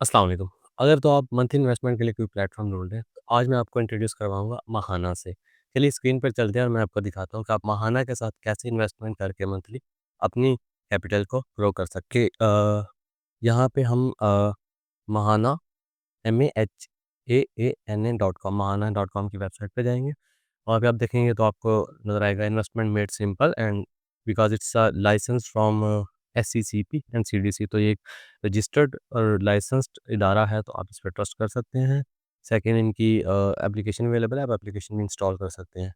अस्सलाम वालेकुम। अगर तो आप मंथली इन्वेस्टमेंट के लिए कोई प्लेटफ़ॉर्म ढूँढ रहे हैं, तो आज मैं आपको इंट्रोड्यूस करवाऊँगा महाना से। चलिए स्क्रीन पर चलते हैं और मैं आपको दिखाता हूँ कि आप महाना के साथ कैसे इन्वेस्टमेंट करके मंथली अपनी कैपिटल को ग्रो कर सकते यहाँ पे हम महाना MAHAANA.com महाना.com की वेबसाइट पे जाएँगे। वहाँ पे आप देखेंगे तो आपको नज़र आएगा investment made simple and because it's a licence from SCCP and CDC, तो ये एक रजिस्टर्ड और लाइसेंस्ड इदारा है, तो आप इस पे ट्रस्ट कर सकते हैं। सेकंड, इनकी एप्लीकेशन अवेलेबल है, आप एप्लीकेशन भी इंस्टॉल कर सकते हैं।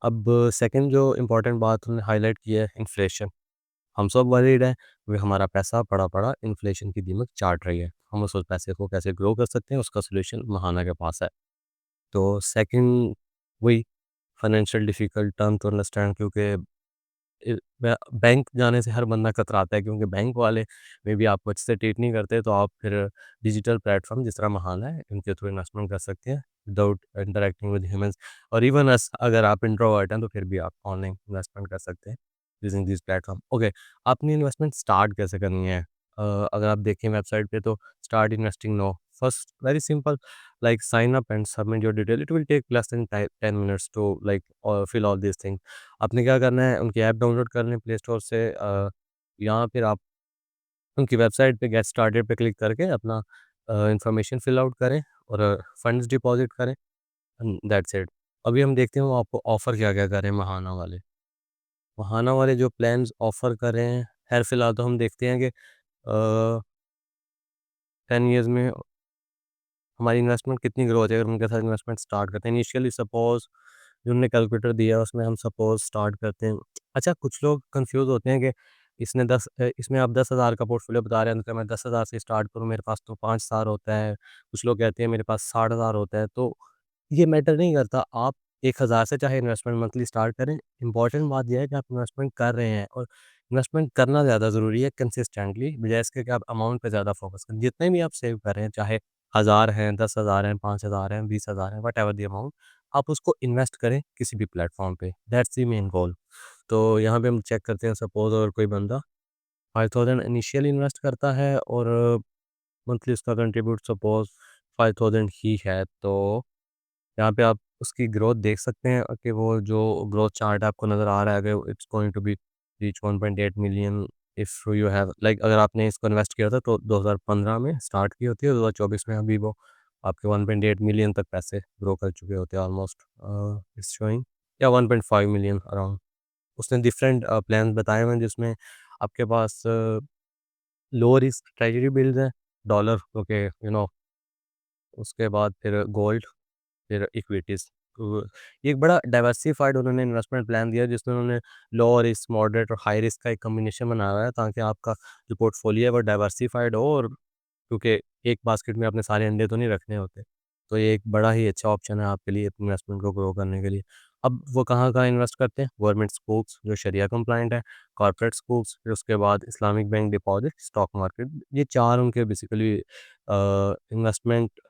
अब सेकंड जो इम्पोर्टेंट बात उन्होंने हाइलाइट की है, इन्फ्लेशन। हम सब वरीड हैं, वे हमारा पैसा पड़ा-पड़ा इन्फ्लेशन की दीमक चाट रही है। हम उस पैसे को कैसे ग्रो कर सकते हैं, उसका सॉल्यूशन महाना के पास है। तो सेकंड वही financial difficult term to understand, क्योंकि बैंक जाने से हर बंदा कतराता है, क्योंकि बैंक वाले मे बी आपको अच्छे से ट्रीट नहीं करते, तो आप फिर डिजिटल प्लेटफ़ॉर्म जिस तरह महाना है, इनके थ्रू इन्वेस्टमेंट कर सकते हैं विदाउट इंटरैक्टिंग विद ह्यूमन्स। और इवन अस अगर आप इंट्रोवर्ट हैं, तो फिर भी आप ऑनलाइन इन्वेस्टमेंट कर सकते हैं यूजिंग दिस प्लेटफ़ॉर्म। ओके, आपने इन्वेस्टमेंट स्टार्ट कैसे करनी है? अगर आप देखें वेबसाइट पे, तो start investing now, first very simple, like sign up and submit your detail. It will take less than 10 minutes to like fill all these things. आपने क्या करना है, उनकी ऐप डाउनलोड कर लें प्ले स्टोर से, यहाँ फिर आप उनकी वेबसाइट पे गेट स्टार्टेड पे क्लिक करके अपना इंफॉर्मेशन फिल आउट करें और फंड्स डिपॉजिट करें एंड दैट्स इट। अभी हम देखते हैं वो आपको ऑफ़र क्या-क्या कर रहे हैं महाना वाले। महाना वाले जो प्लान्स ऑफ़र कर रहे हैं, ख़ैर फ़िलहाल तो हम देखते हैं कि 10 ईयर्स में हमारी इन्वेस्टमेंट कितनी ग्रो हो जाएगी अगर उनके साथ इन्वेस्टमेंट स्टार्ट करते हैं। इनिशियली सपोज़ जो उन्होंने कैलकुलेटर दिया है उसमें हम सपोज़ स्टार्ट करते हैं। अच्छा, कुछ लोग कन्फ्यूज़ होते हैं कि इसमें आप 10,000 का पोर्टफोलियो बता रहे हैं, तो मैं 10,000 से स्टार्ट करूँ, मेरे पास तो 5,000 होता है। कुछ लोग कहते हैं मेरे पास 60,000 होता है, तो ये मैटर नहीं करता। आप 1,000 से चाहे इन्वेस्टमेंट मंथली स्टार्ट करें। इम्पोर्टेंट बात ये है कि आप इन्वेस्टमेंट कर रहे हैं, और इन्वेस्टमेंट करना ज़्यादा ज़रूरी है कंसिस्टेंटली, बजाय इसके कि आप अमाउंट पे ज़्यादा फ़ोकस करें। जितने भी आप सेव कर रहे हैं, चाहे 1,000 हैं, 10,000 हैं, 5,000 हैं, 20,000 हैं, व्हाटएवर द अमाउंट, आप उसको इन्वेस्ट करें किसी भी प्लेटफ़ॉर्म पे, दैट्स द मेन गोल। तो यहाँ पे हम चेक करते हैं, सपोज़ अगर कोई बंदा 5,000 इनिशियल इन्वेस्ट करता है और मंथली उसका कंट्रीब्यूट सपोज़ 5,000 ही है, तो यहाँ पे आप उसकी ग्रोथ देख सकते हैं कि वो जो ग्रोथ चार्ट आपको नज़र आ रहा है, अगर it's going to be reach 1.8 million if you have like, अगर आपने इसको इन्वेस्ट किया था तो 2015 में स्टार्ट की होती है, 2024 में अभी वो आपके 1.8 मिलियन तक पैसे ग्रो कर चुके होते हैं ऑलमोस्ट, इट्स शोइंग, या 1.5 मिलियन अराउंड। उसने डिफरेंट प्लान्स बताए हुए हैं जिसमें आपके पास लो रिस्क ट्रेजरी बिल्ड्स हैं, डॉलर, ओके, उसके बाद फिर गोल्ड, फिर इक्विटीज़। तो ये एक बड़ा डाइवर्सिफ़ाइड उन्होंने इन्वेस्टमेंट प्लान दिया, जिसमें उन्होंने लो रिस्क, मॉडरेट और हाई रिस्क का एक कॉम्बिनेशन बनाया हुआ है, ताकि आपका जो पोर्टफोलियो है वो डाइवर्सिफ़ाइड हो, और क्योंकि एक बास्केट में आपने सारे अंडे तो नहीं रखने होते। तो ये एक बड़ा ही अच्छा ऑप्शन है आपके लिए इन्वेस्टमेंट को ग्रो करने के लिए। अब वो कहाँ-कहाँ इन्वेस्ट करते हैं? गवर्नमेंट स्कूल्स जो शरिया कंप्लायंट है, कॉर्पोरेट स्कूल्स, फिर उसके बाद Islamic bank deposit, stock market, ये 4 उनके बेसिकली इन्वेस्टमेंट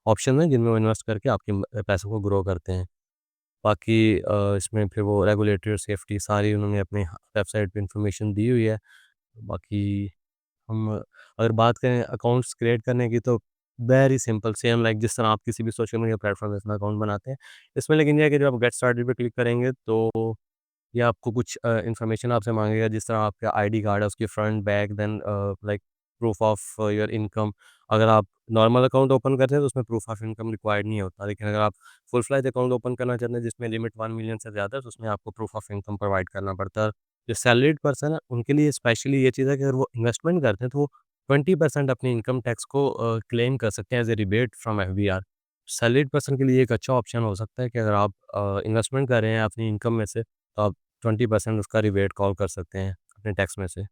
ऑप्शन है जिनमें वो इन्वेस्ट करके आपके पैसों को ग्रो करते हैं। बाकी इसमें फिर वो रेगुलेटरी और सेफ्टी सारी उन्होंने अपने वेबसाइट पे इन्फॉर्मेशन दी हुई है। बाकी हम अगर बात करें अकाउंट्स क्रिएट करने की, तो वेरी सिंपल, सेम लाइक जिस तरह आप किसी भी सोशल मीडिया प्लेटफ़ॉर्म में अपना अकाउंट बनाते हैं। इसमें लेकिन ये है कि जब आप गेट स्टार्टेड पे क्लिक करेंगे, तो ये आपको कुछ इन्फॉर्मेशन आपसे माँगेगा, जिस तरह आपका आईडी कार्ड है उसकी front, back, then like proof of your income. अगर आप नॉर्मल अकाउंट ओपन करते हैं तो उसमें प्रूफ ऑफ इनकम रिक्वायर्ड नहीं होता, लेकिन अगर आप फुल फ्लेज अकाउंट ओपन करना चाहते हैं जिसमें लिमिट 1 मिलियन से ज़्यादा है, तो उसमें आपको प्रूफ ऑफ इनकम प्रोवाइड करना पड़ता है। जो सैलरीड पर्सन है उनके लिए स्पेशली ये चीज़ है कि अगर वो इन्वेस्टमेंट करते हैं, तो वो 20% अपनी इनकम टैक्स को क्लेम कर सकते हैं as a rebate from FBR. Salaried person के लिए एक अच्छा ऑप्शन हो सकता है कि अगर आप इन्वेस्टमेंट कर रहे हैं अपनी इनकम में से, तो आप 20% उसका रिबेट कॉल कर सकते हैं अपने टैक्स में से।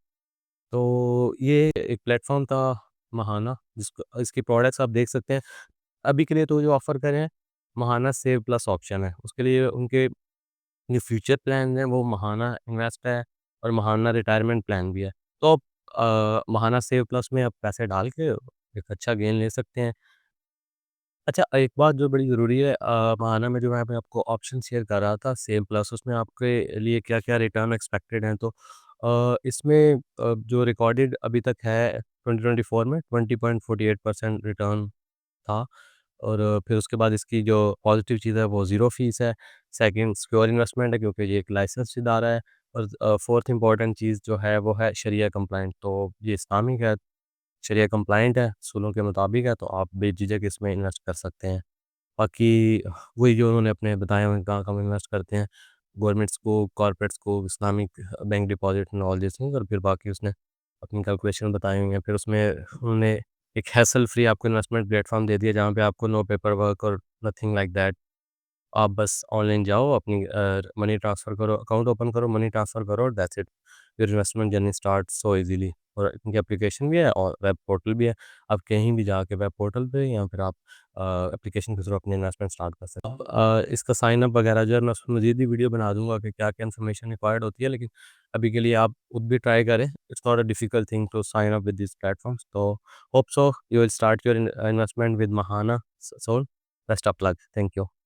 तो ये एक प्लेटफ़ॉर्म था महाना, जिसको इसकी प्रोडक्ट्स आप देख सकते हैं। अभी के लिए तो जो ऑफ़र कर रहे हैं, महाना सेव प्लस ऑप्शन है। उसके लिए उनके जो फ्यूचर प्लान है वो महाना इन्वेस्ट है, और महाना रिटायरमेंट प्लान भी है। तो आप महाना सेव प्लस में आप पैसे डाल के एक अच्छा गेन ले सकते हैं। अच्छा, एक बात जो बड़ी ज़रूरी है, महाना में जो मैं अभी आपको ऑप्शन शेयर कर रहा था सेव प्लस, उसमें आपके लिए क्या-क्या रिटर्न एक्सपेक्टेड हैं, तो इसमें जो रिकॉर्डेड अभी तक है, 2024 में 20.48% रिटर्न था। और फिर उसके बाद इसकी जो पॉज़िटिव चीज़ है वो ज़ीरो फ़ीस है। सेकंड सिक्योर इन्वेस्टमेंट है क्योंकि ये एक लाइसेंस्ड इदारा है। और फोर्थ इम्पोर्टेंट चीज़ जो है वो है शरिया कंप्लायंट। तो ये इस्लामिक है, शरिया कंप्लायंट है, असूलों के मुताबिक है, तो आप बेझिझक इसमें इन्वेस्ट कर सकते हैं। बाकी वही जो उन्होंने अपने बताए हुए कहाँ-कहाँ इन्वेस्ट करते हैं, गवर्नमेंट्स को, कॉर्पोरेट्स को, Islamic bank deposit and all this things. और फिर बाकी उसने अपनी कैलकुलेशन बताई हुई है। फिर उसमें उन्होंने एक हैसल फ्री आपको इन्वेस्टमेंट प्लेटफ़ॉर्म दे दिया जहाँ पे आपको नो पेपर वर्क और नथिंग लाइक दैट। आप बस ऑनलाइन जाओ, अपनी मनी ट्रांसफ़र करो, अकाउंट ओपन करो, मनी ट्रांसफ़र करो, that's it. Your investment journey start so easily. और इनकी एप्लीकेशन भी है और वेब पोर्टल भी है। आप कहीं भी जाके वेब पोर्टल पे या फिर आप एप्लीकेशन के थ्रू अपनी इन्वेस्टमेंट स्टार्ट कर सकते हैं। अब इसका साइन अप वगैरह जो है मैं उसमें मज़ीद भी वीडियो बना दूँगा कि क्या-क्या इन्फॉर्मेशन रिक्वायर्ड होती है, लेकिन अभी के लिए आप खुद भी ट्राई करें। It's not a difficult thing to sign up with these platforms. तो hope so you will start your investment with महाना सोल। Best of luck. Thank you.